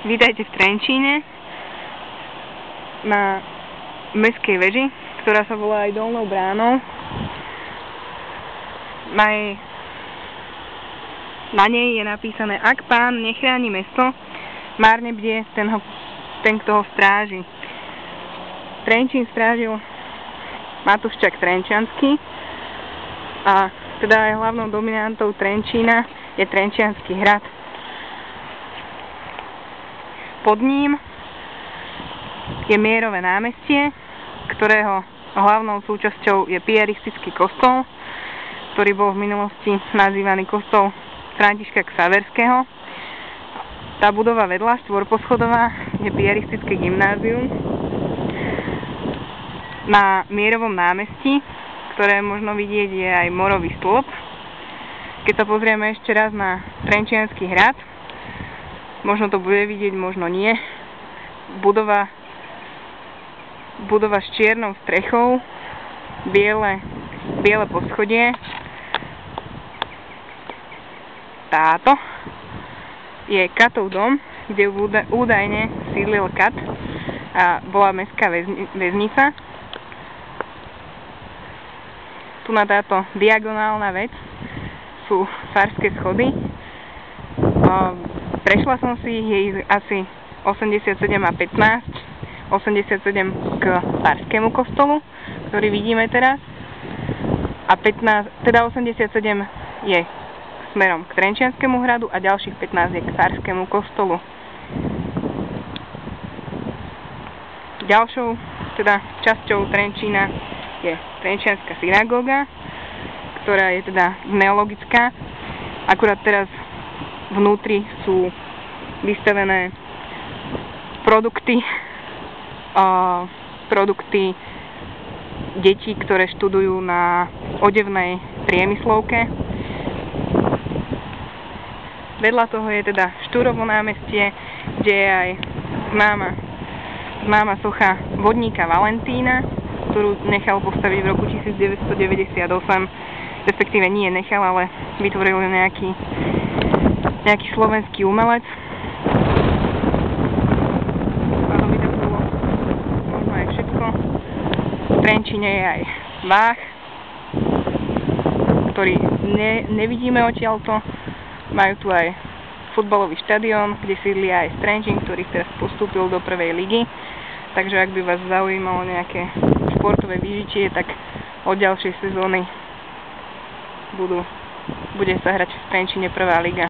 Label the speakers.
Speaker 1: Vítajte v Trenčíne na mestskej veži, ktorá sa volá aj Dolnou bránou. Na nej je napísané: Ak pán nechráni mesto, márne bdie ten, kto ho stráži. Trenčín strážil Matúščak Trenčiansky a teda aj hlavnou dominantou Trenčína je Trenčiansky hrad. Pod ním je Mierové námestie, ktorého hlavnou súčasťou je piaristický kostol, ktorý bol v minulosti nazývaný kostol Františka Xaverského. Tá budova vedľa, štvorposchodová, je piaristické gymnázium. Na Mierovom námestí, ktoré možno vidieť, je aj Morový stĺp. Keď sa pozrieme ešte raz na Trenčiansky hrad, možno to bude vidieť, možno nie. Budova s čiernou strechou, biele poschodie. Táto je Katov dom, kde údajne sídlil Kat a bola mestská väznica. Tu na táto diagonálna vec sú farské schody. Prešla som si ich, je ich asi 87 a 15. 87 k farskému kostolu, ktorý vidíme teraz. A 87 je smerom k Trenčianskému hradu a ďalších 15 je k farskému kostolu. Ďalšou časťou Trenčína je Trenčianska synagóga, ktorá je neologická. Akurát teraz vnútri sú vystavené produkty detí, ktoré študujú na odevnej priemyslovke. Vedľa toho je Štúrovo námestie, kde je aj známa socha vodníka Valentína, ktorú nechal postaviť v roku 1998, respektíve nie nechal, ale vytvoril nejaký slovenský umelec. A to by tak bolo možno aj všetko. V Trenčíne je aj Váh, ktorý nevidíme odtiaľto. Majú tu aj futbalový štadión, kde sídli aj Trenčín, ktorý teraz postúpil do prvej ligy. Takže ak by vás zaujímalo nejaké športové vyžitie, tak od ďalšej sezóny bude sa hrať v Trenčíne prvá liga.